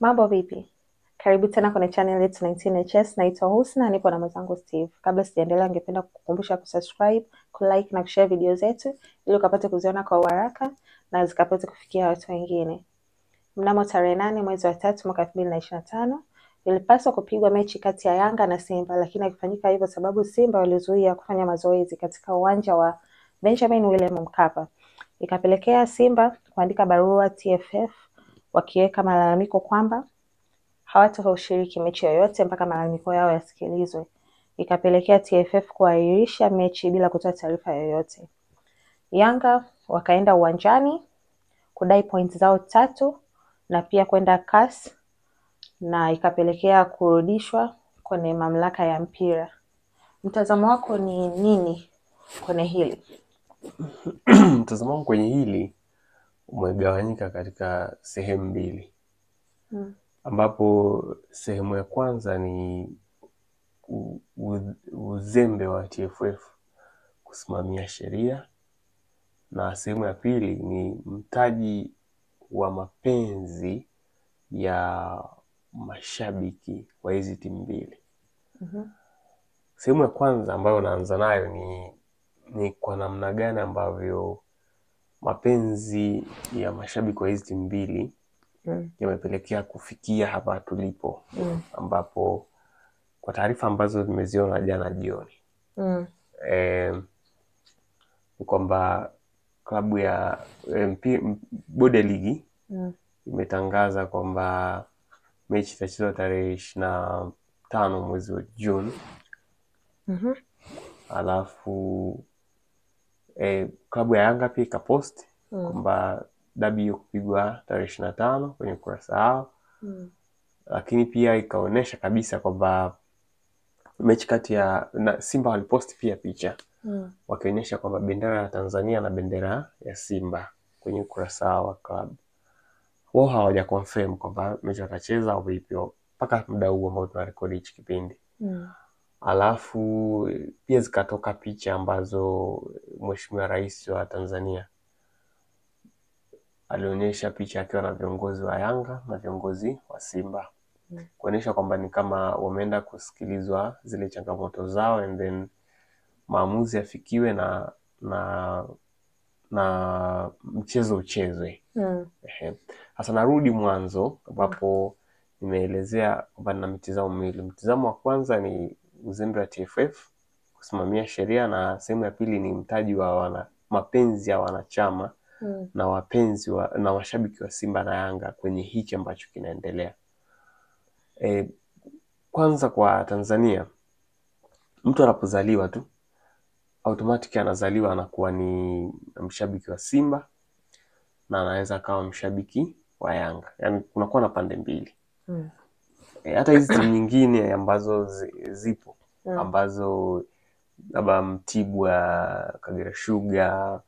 Mambo vipi? Karibu tena kwenye channel yetu 19HS. Naitwa Husna, nipo na mwenzangu Steve. Kabla sijaendelea, ningependa kukukumbusha kusubscribe, kulike na kushare video zetu ili ukapate kuziona kwa haraka na zikapate kufikia watu wengine. Mnamo tarehe 8 mwezi wa 3 mwaka 2025 ilipaswa kupigwa mechi kati ya Yanga na Simba, lakini haikufanyika hivyo sababu Simba walizuia kufanya mazoezi katika uwanja wa Benjamin William Mkapa. Ikapelekea Simba kuandika barua TFF wakiweka malalamiko kwamba hawatashiriki mechi yoyote mpaka malalamiko yao yasikilizwe. Ikapelekea TFF kuahirisha mechi bila kutoa taarifa yoyote. Yanga wakaenda uwanjani kudai point zao 3 na pia kwenda CAS na ikapelekea kurudishwa kwenye mamlaka ya mpira. Mtazamo wako ni nini kwenye hili? Mtazamo wangu kwenye hili umegawanyika katika sehemu mbili. Ambapo sehemu ya kwanza ni uzembe wa TFF kusimamia sheria, na sehemu ya pili ni mtaji wa mapenzi ya mashabiki wa hizi timu mbili. Sehemu ya kwanza ambayo naanza nayo ni kwa namna gani ambavyo mapenzi ya mashabiki wa hizi timu mbili yamepelekea kufikia hapa tulipo, ambapo kwa taarifa ambazo nimeziona jana jioni ni kwamba klabu ya bodi ya ligi imetangaza kwamba mechi itachezwa tarehe 25 mwezi wa Juni. Alafu klabu ya Yanga pia ikapost kwamba dabi kupigwa tarehe 25 kwenye ukurasa wao. Lakini pia ikaonesha kabisa kwamba mechi kati ya Simba waliposti pia picha wakionyesha kwamba bendera ya Tanzania na bendera ya Simba kwenye ukurasa wao wa klabu. Wao hawaja confirm kwamba mechi watacheza au vipi mpaka muda huu ambao tunarekodi hichi kipindi. Alafu pia zikatoka picha ambazo Mheshimiwa Rais wa Tanzania alionyesha picha akiwa na viongozi wa Yanga na viongozi wa Simba, kuonyesha kwamba ni kama wameenda kusikilizwa zile changamoto zao and then maamuzi yafikiwe na mchezo uchezwe. Sasa narudi mwanzo ambapo nimeelezea kwamba na mitazamo miwili. Mtazamo wa kwanza ni uzembe wa TFF kusimamia sheria, na sehemu ya pili ni mtaji wa mapenzi ya wanachama na wapenzi na washabiki wa Simba na Yanga kwenye hiki ambacho kinaendelea. Kwanza kwa Tanzania, mtu anapozaliwa tu automatic anazaliwa anakuwa ni mshabiki wa Simba na anaweza kawa mshabiki wa Yanga. Yaani kunakuwa na pande mbili. Hata hizi timu nyingine ambazo zipo ambazo labda Mtibwa, Kagera Sugar,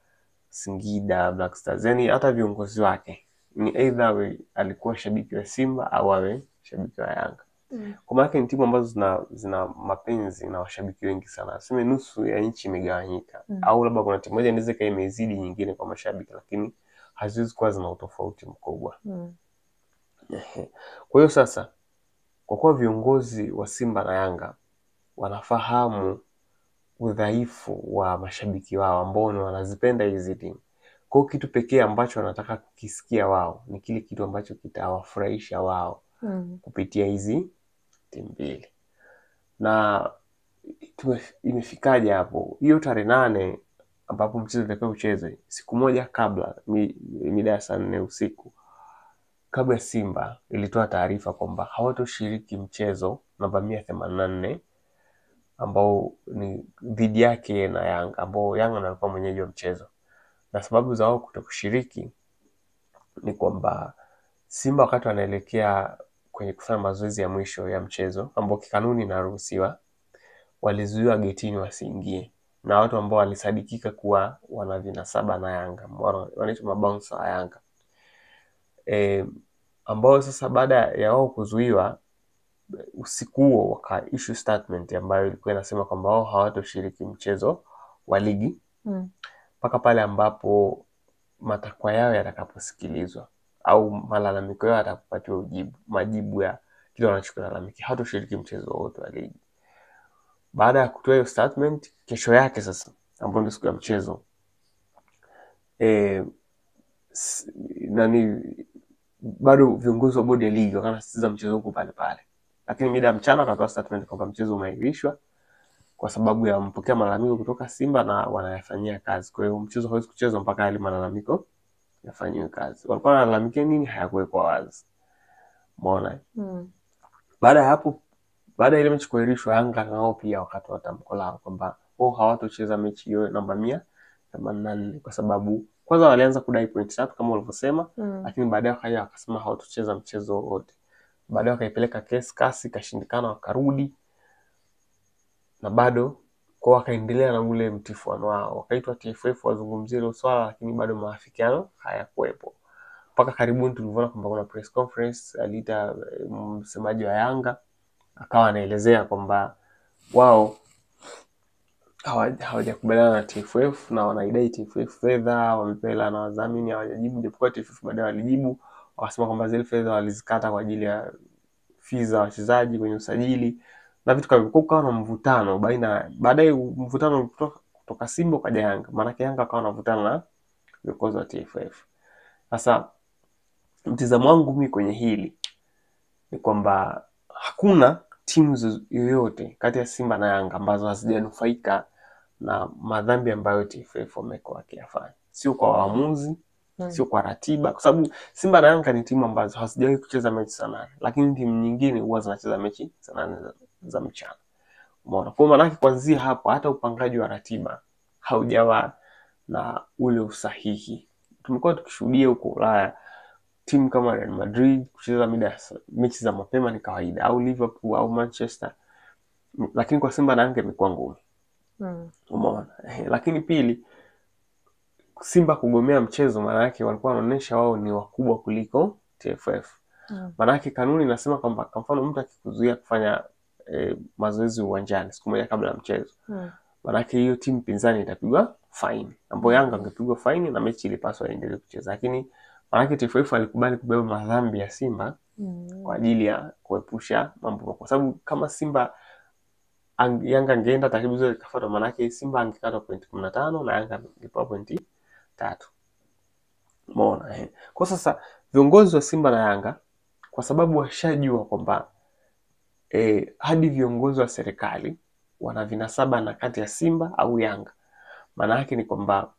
Singida Black Stars, yani hata viongozi wake ni either alikuwa shabiki wa Simba au awe shabiki wa Yanga. Kwa maana ni timu ambazo zina mapenzi na washabiki wengi sana. Aseme nusu ya nchi imegawanyika. Au labda kuna timu moja inaweza kama imezidi nyingine kwa mashabiki, lakini haziwezi kuwa zina utofauti mkubwa. Kwa hiyo sasa, kwa kuwa viongozi wa Simba na Yanga wanafahamu udhaifu wa mashabiki wao ambao wanazipenda hizi timu, kwa kitu pekee ambacho wanataka kukisikia wao ni kile kitu ambacho kitawafurahisha wao kupitia hizi timu mbili. Na imefikaje hapo? Hiyo tarehe 8 ambapo mchezo utakuwa uchezwe, siku moja kabla, mida ya saa 4 usiku, klabu ya Simba ilitoa taarifa kwamba hawatoshiriki mchezo namba 184 ambao ni dhidi yake na Yanga, ambao Yanga ndio alikuwa mwenyeji wa mchezo. Na sababu za wao kutokushiriki ni kwamba Simba wakati wanaelekea kwenye kufanya mazoezi ya mwisho ya mchezo ambao kikanuni inaruhusiwa, walizuiwa getini wasiingie na watu ambao walisadikika kuwa wana vinasaba na Yanga, wanaitwa mabouncer wa Yanga. Ambao sasa baada ya wao kuzuiwa, usiku huo waka issue statement ambayo ilikuwa inasema kwamba wao hawatoshiriki mchezo wa ligi mpaka pale ambapo matakwa yao yatakaposikilizwa. au malalamiko yao atapatiwa majibu ya kile wanachokilalamikia, hatoshiriki mchezo wote wa ligi. Baada ya kutoa hiyo statement, kesho yake sasa ambapo ndio siku ya mchezo, bado viongozi wa bodi ya ligi wanasisitiza mchezo huko pale pale, lakini mida ya mchana akatoa statement kwamba mchezo umeahirishwa kwa sababu ya mpokea malalamiko kutoka Simba na wanayafanyia kazi. Kwa hiyo mchezo hauwezi kuchezwa mpaka yale malalamiko yafanywe kazi. Walikuwa wanalalamikia nini? Hayakuwekwa wazi. Umeona? Baada ya hapo, baada ya ile mechi kuahirishwa, Yanga nao pia wakatoa tamko lao kwamba hawatocheza mechi hiyo namba 184 kwa sababu kwanza walianza kudai point 3 kama walivyosema, lakini baadaye wakaja wakasema hawatocheza mchezo wote. Baadaye wakaipeleka kasi kashindikana, wakarudi na bado kwa wakaendelea na ule mtifuano wao. Wakaitwa TFF wazungumzie hilo swala, lakini bado maafikiano hayakuwepo. Mpaka karibuni tuliona kwamba kuna press conference aliita msemaji wa Yanga, akawa anaelezea kwamba wao hawajakubaliana na TFF na wanaidai TFF fedha, wamepela na wadhamini hawajajibu, japokuwa TFF baadaye walijibu, wakasema kwamba zile fedha walizikata kwa ajili ya fees za wachezaji kwenye usajili na vitu kama hivyo. Kukawa na mvutano baadaye mvutano kutoka Simba kwa Yanga, maana Yanga akawa anavutana na viongozi wa TFF. Sasa mtazamo wangu mimi kwenye hili ni kwamba hakuna timu yoyote kati ya Simba na Yanga ambazo hazijanufaika na madhambi ambayo TFF wamekuwa wakiyafanya, sio kwa waamuzi, sio kwa ratiba, kwa sababu Simba na Yanga ni timu ambazo hazijawahi kucheza mechi saa 8, lakini timu nyingine huwa zinacheza mechi saa 8 za mchana. Umeona? Kwa maana kuanzia hapo hata upangaji wa ratiba haujawa na ule usahihi. Tumekuwa tukishuhudia huko Ulaya timu kama Real Madrid kucheza mechi za mapema ni kawaida, au Liverpool au Manchester, lakini kwa Simba na Yanga imekuwa ngumu. Umeona? Lakini pili, Simba kugomea mchezo maana yake walikuwa wanaonyesha wao ni wakubwa kuliko TFF. Maana yake kanuni inasema kwamba kwa mfano mtu akikuzuia kufanya mazoezi uwanjani siku moja kabla ya mchezo, maana yake hiyo timu pinzani itapigwa fine, ambapo Yanga angepigwa fine na mechi ilipaswa iendelee kucheza. Lakini maana yake TFF alikubali kubeba madhambi ya Simba kwa ajili ya kuepusha mambo, kwa sababu kama Simba Yanga angeenda taratibu zote kafuata, maana yake Simba angekata point 15 na Yanga angepewa point 3. Umeona? Kwa sasa viongozi wa Simba na Yanga kwa sababu washajua kwamba hadi viongozi wa serikali wana vinasaba na kati ya Simba au Yanga, maana yake ni kwamba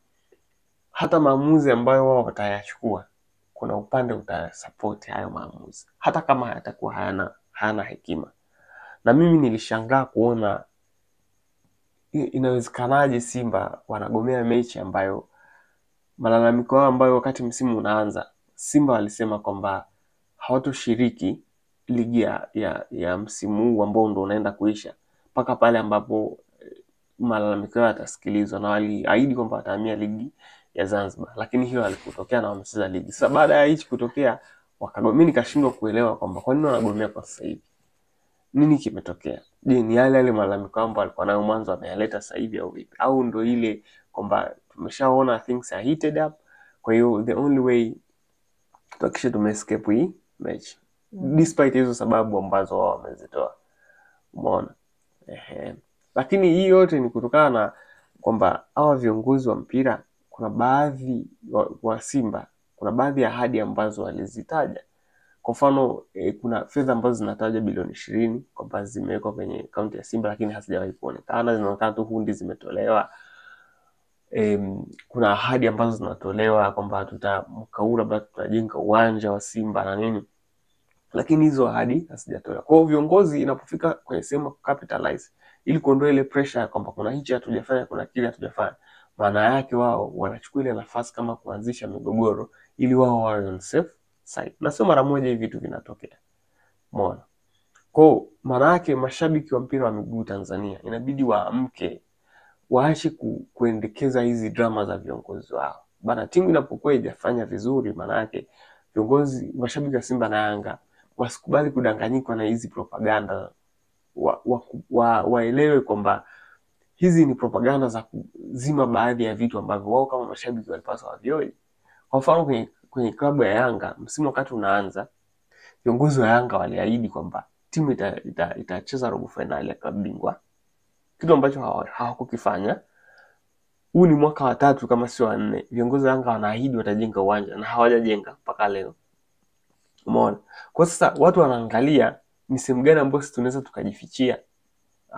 hata maamuzi ambayo wao watayachukua kuna upande utasupport hayo maamuzi hata kama hayatakuwa hayana hekima. Na mimi nilishangaa kuona inawezekanaje Simba wanagomea mechi ambayo malalamiko yao ambayo wakati msimu unaanza Simba walisema kwamba hawatoshiriki ligi ya msimu huu ambao ndo unaenda kuisha mpaka pale ambapo malalamiko yao yatasikilizwa, na waliahidi kwamba watahamia ligi ya Zanzibar, lakini hiyo halikutokea na wamecheza ligi. Sasa baada ya hichi kutokea wakagomea. Mimi nikashindwa kuelewa kwamba kwa nini wanagomea kwa sasa hivi. Nini kimetokea? Je, ni yale malalamiko ambayo alikuwa nayo mwanzo ameyaleta sasa hivi au vipi? Au ndo ile kwamba tumeshaona things are heated up, kwa hiyo the only way tuhakikishe tumescape hii match despite hizo sababu ambazo wao wamezitoa. Umeona? Lakini hii yote ni kutokana na kwamba hawa viongozi wa mpira kuna baadhi wa Simba kuna baadhi ya ahadi ambazo walizitaja. Kwa mfano kuna fedha ambazo zinataja bilioni 20 kwamba zimewekwa kwenye akaunti ya Simba lakini hazijawahi kuonekana, zinaonekana tu hundi zimetolewa. Kuna ahadi ambazo zinatolewa kwamba tutamkaura bado tutajenga uwanja wa Simba na nini, lakini hizo ahadi hazijatolewa. Kwa hiyo viongozi inapofika kwenye sehemu capitalize ili kuondoa ile pressure kwamba kuna hichi hatujafanya, kuna kile hatujafanya, maana yake wao wanachukua ile nafasi kama kuanzisha migogoro ili wao wawe on safe side. Na sio mara moja hivi vitu vinatokea. Umeona? Kwa maana yake mashabiki wa mpira wa miguu Tanzania inabidi waamke, waache kuendekeza hizi drama za viongozi wao. Bana, timu inapokuwa haijafanya vizuri, maana yake viongozi, mashabiki wa Simba na Yanga wasikubali kudanganyika na hizi propaganda. Waelewe kwamba hizi ni propaganda za kuzima baadhi ya vitu ambavyo wao kama mashabiki walipaswa wavioje. Kwa mfano kwenye klabu ya Yanga msimu wakati unaanza, viongozi wa Yanga waliahidi kwamba timu itacheza robo finali ya klabu bingwa, kitu ambacho hawakukifanya. Huu ni mwaka wa 3 kama sio wa 4. Viongozi wa Yanga wanaahidi watajenga uwanja na hawajajenga mpaka leo. Umeona? Kwa sasa watu wanaangalia ni sehemu gani ambayo sisi tunaweza tukajifichia.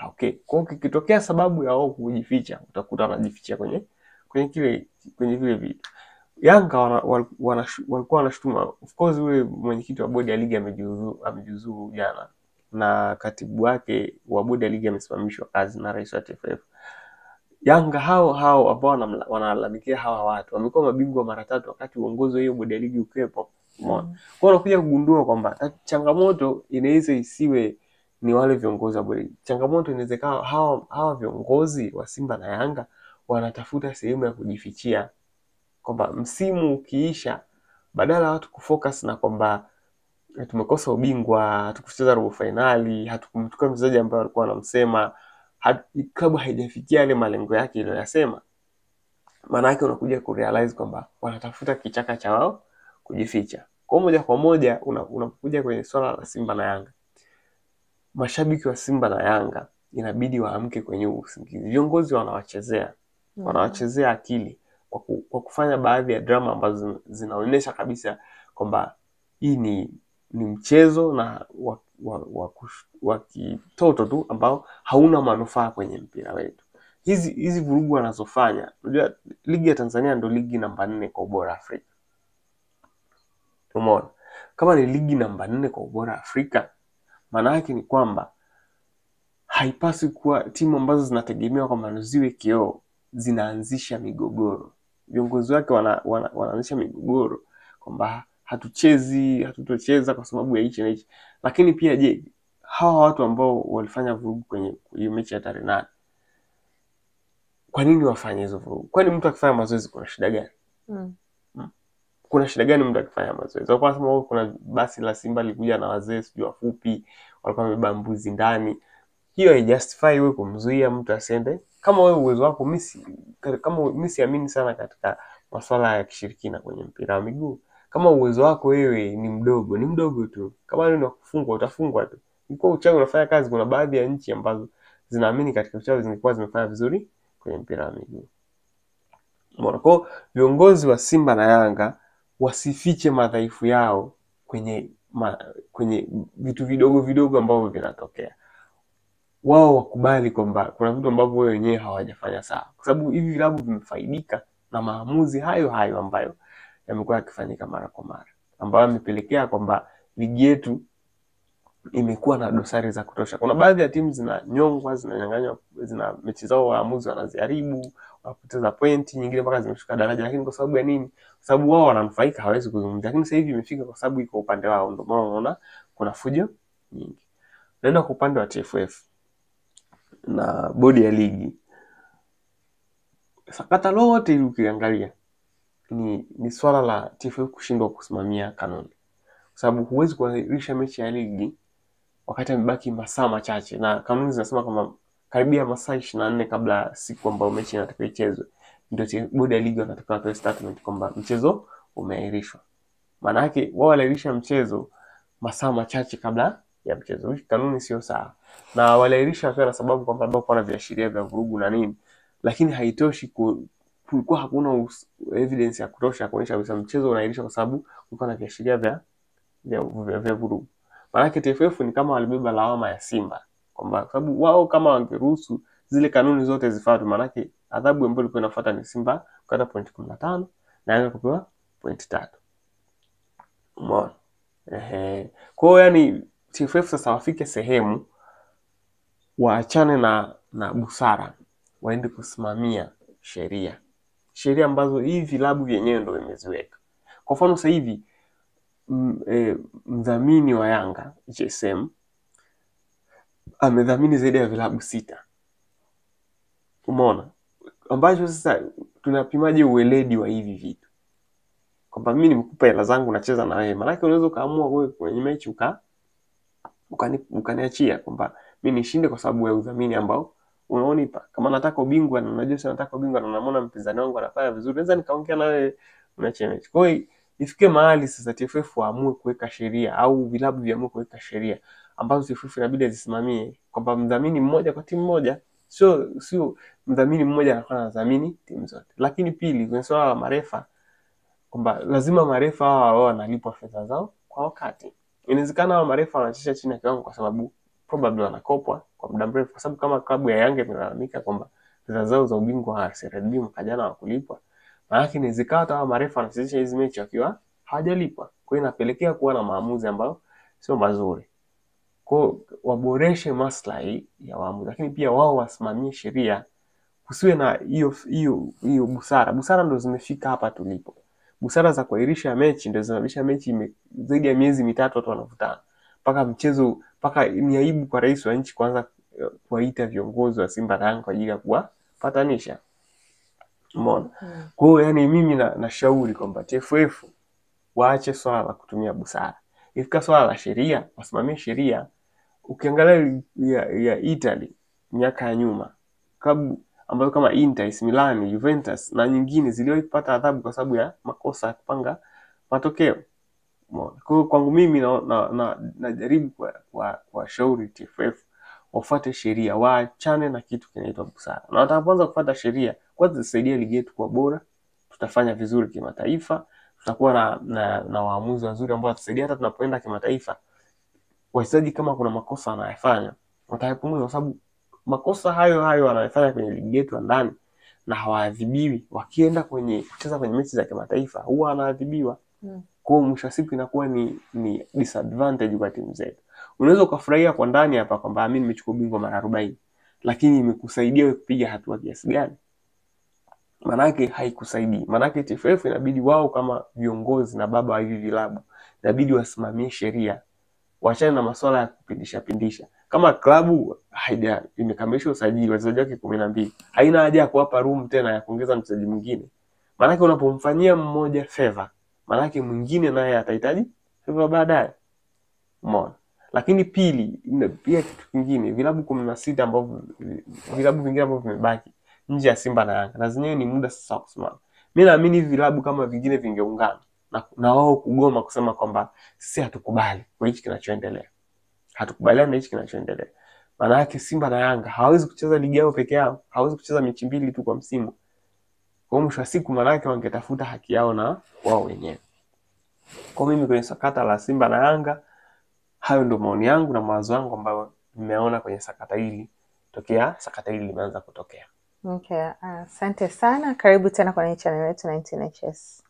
Okay. Kwa hiyo kikitokea sababu ya wao kujificha, utakuta wanajifichia kwenye vile vitu. Yanga walikuwa wanashutuma, of course yule mwenyekiti wa bodi ya ligi amejiuzuru jana, na katibu wake wa bodi ya ligi amesimamishwa kazi na rais wa TFF. Yanga hao ambao wanalalamikia hawa watu wamekuwa mabingwa mara 3 wakati uongozi wa hiyo bodi ya ligi ukiwepo. Umeona? Kwa hiyo unakuja kugundua kwamba changamoto inaweza isiwe ni wale viongozi wa bodi. Changamoto inaweza kawa hawa viongozi wa Simba na Yanga wanatafuta sehemu ya kujifichia, kwamba msimu ukiisha, badala watu kufocus na kwamba tumekosa ubingwa, hatukucheza robo finali, hatukumchukua mchezaji ambaye walikuwa wanamsema, klabu haijafikia yale malengo yake iliyosema, maana yake unakuja kurealize kwamba wanatafuta kichaka cha wao kujificha. Kwa moja kwa moja unakuja kwenye swala la Simba na Yanga. Mashabiki wa Simba na Yanga inabidi waamke kwenye usingizi. Viongozi wanawachezea akili kwa kufanya baadhi ya drama ambazo zinaonyesha kabisa kwamba hii ni mchezo na wa kitoto tu ambao hauna manufaa kwenye mpira wetu. Hizi vurugu wanazofanya, unajua ligi ya Tanzania ndio ligi namba 4 kwa ubora Afrika. Umeona? Kama ni ligi namba 4 kwa ubora Afrika, maana yake ni kwamba haipaswi kuwa timu ambazo zinategemewa kwamba ziwe kioo zinaanzisha migogoro. Viongozi wake wanaanzisha migogoro kwamba hatutocheza kwa sababu ya hichi na hichi. Lakini pia je, hawa watu ambao walifanya vurugu kwenye hiyo mechi ya tarehe 8, kwa nini wafanye hizo vurugu? Kwani mtu akifanya mazoezi kuna shida gani? Kuna shida gani mtu akifanya mazoezi? Kwa sababu kuna basi la Simba likuja na wazee sijui wafupi walikuwa wamebeba mbuzi ndani. Hiyo haijustify wewe kumzuia mtu asende. Kama wewe uwezo wako, mimi siamini sana katika masuala ya kishirikina kwenye mpira wa miguu. Kama uwezo wako wewe ni mdogo tu. Kama wewe unakufungwa utafungwa tu. Kwa uchawi unafanya kazi, kuna baadhi ya nchi ambazo zinaamini katika uchawi zingekuwa zimefanya vizuri kwenye mpira wa miguu. Mbona kwa viongozi wa Simba na Yanga wasifiche madhaifu yao kwenye vitu vidogo ambavyo vinatokea. Wao wakubali kwamba kuna vitu ambavyo wao wenyewe hawajafanya sawa, kwa sababu hivi vilabu vimefaidika na maamuzi hayo ambayo yamekuwa yakifanyika mara kwa mara, ambayo yamepelekea kwamba ligi yetu imekuwa na dosari za kutosha. Kuna baadhi ya timu zinanyongwa, zinanyang'anywa, mechi zao waamuzi wanaziharibu, wanapoteza pointi, nyingine mpaka zimeshuka daraja. Lakini kwa sababu ya nini? Kwa sababu wao wananufaika, hawezi kuzungumza. Lakini sasa hivi imefika kwa sababu iko upande wao, ndio maana unaona kuna fujo nyingi. Naenda kwa upande wa TFF na bodi ya ligi. Sakata lote ili ukiangalia ni swala la TFF kushindwa kusimamia kanuni. Kwa sababu huwezi kuahirisha mechi ya ligi wakati imebaki masaa machache, na kanuni zinasema kwamba karibia masaa 24 kabla siku ambayo mechi inatakiwa ichezwe ndio bodi ya ligi wanatakiwa kutoa statement kwamba mchezo umeahirishwa. Maana yake wao walairisha mchezo masaa machache kabla ya mchezo. Kanuni sio sawa. Na walairisha wakiwa na sababu kwamba bado kuna viashiria vya vurugu na nini. Lakini haitoshi, kulikuwa hakuna evidence ya kutosha kuonyesha kwamba mchezo unaahirishwa kwa sababu kulikuwa na viashiria vya vurugu. Maana yake TFF ni kama walibeba lawama ya Simba kwamba sababu wao kama wangeruhusu zile kanuni zote zifuatwe, maana yake adhabu ambayo ilikuwa inafuata ni Simba kupata point 15 na Yanga kupewa point 3. Umeona? Kwa hiyo yani TFF sasa wafike sehemu waachane na busara, waende kusimamia sheria ambazo hivi vilabu vyenyewe ndio vimeziweka. Kwa mfano sasa hivi mdhamini wa Yanga GSM amedhamini zaidi ya vilabu 6. Umeona? Ambacho sasa tunapimaje uweledi wa hivi vitu? Kwamba mimi nimekupa hela zangu nacheza na wewe. Maana unaweza kaamua wewe kwenye mechi ukaniachia kwamba mimi nishinde kwa sababu ya udhamini ambao unaonipa. Kama nataka ubingwa na unajua sasa nataka ubingwa na naona mpinzani wangu anafanya vizuri, naweza nikaongea na wewe unachia mechi. Kwa hiyo ifike mahali sasa TFF waamue kuweka sheria au vilabu viamue kuweka sheria ambazo TFF inabidi zisimamie, kwamba mdhamini mmoja kwa timu moja, sio mdhamini mmoja anakuwa anadhamini timu zote. Lakini pili, kwenye swala la marefa, kwamba lazima marefa wao wanalipwa fedha zao kwa wakati. Inawezekana hao marefa wanacheza chini ya kiwango kwa sababu probably wanakopwa kwa muda mrefu, kwa sababu kama klabu ya Yanga imelalamika kwamba fedha zao za ubingwa wa CRDB mwaka jana hawakulipwa, maana inawezekana hata hao marefa wanachezesha hizo mechi wakiwa hawajalipwa. Kwa hiyo inapelekea kuwa na maamuzi ambayo sio mazuri. Kwa hiyo waboreshe maslahi ya waamuzi, lakini pia wao wasimamie sheria, kusiwe na hiyo busara. Busara ndo zimefika hapa tulipo. Busara za kuahirisha mechi ndio zinabisha mechi zaidi ya miezi mitatu watu wanavutana. Mpaka ni aibu kwa rais wa nchi kwanza kuwaita viongozi wa Simba na Yanga kwa ajili ya kuwapatanisha. Umeona? Kwa hiyo yani mimi nashauri kwamba TFF waache swala la kutumia busara. Ifika swala la sheria, wasimamie sheria. Ukiangalia ya Italy miaka ya nyuma, klabu ambayo kama Inter, AC Milan, Juventus na nyingine ziliwahi kupata adhabu kwa sababu ya makosa ya kupanga matokeo. Umeona? Kwa hiyo kwangu mimi najaribu kwa shauri TFF wafuate sheria, waachane na kitu kinaitwa busara. Na watakapoanza kufuata sheria, kwanza zisaidia ligi yetu kuwa bora, tutafanya vizuri kimataifa, tutakuwa na waamuzi wazuri ambao watasaidia hata tunapoenda kimataifa. Wachezaji kama kuna makosa wanayofanya watayapunguza, kwa sababu makosa hayo wanayofanya kwenye ligi yetu ndani na hawaadhibiwi, wakienda kucheza kwenye mechi za kimataifa huwa wanaadhibiwa. Kwa hiyo mwisho wa siku inakuwa ni disadvantage kwa timu zetu. Unaweza ukafurahia kwa ndani hapa kwamba mimi nimechukua ubingwa mara 40, lakini imekusaidia wewe kupiga hatua kiasi gani? Manake haikusaidii. Manake TFF inabidi wao kama viongozi na baba wa hivi vilabu inabidi wasimamie sheria, waachane na masuala ya kupindisha. Kama klabu imekamilisha usajili wachezaji wake 12, haina haja ya kuwapa room tena ya kuongeza mchezaji mwingine. Manake unapomfanyia mmoja favor, manake mwingine naye atahitaji favor baadaye. Umeona? Lakini pili, pia kitu kingine, vilabu 16 ambavyo vilabu vingine ambavyo vimebaki nje ya Simba na Yanga, na zenyewe ni muda sasa kusimama. Mimi naamini vilabu kama vingine vingeungana na wao kugoma kusema kwamba sisi hatukubali kwa hichi kinachoendelea. Hatukubaliana na hichi kinachoendelea. Maana yake Simba na Yanga hawawezi kucheza ligi yao peke yao, hawawezi kucheza mechi 2 tu kwa msimu. Kwa mwisho wa siku maana yake wangetafuta haki yao na wao wenyewe. Kwa mimi kwenye sakata la Simba na Yanga, hayo ndio maoni yangu na mawazo yangu ambayo nimeona kwenye sakata hili tokea sakata hili limeanza kutokea. Okay, asante sana. Karibu tena kwenye channel yetu 19HS.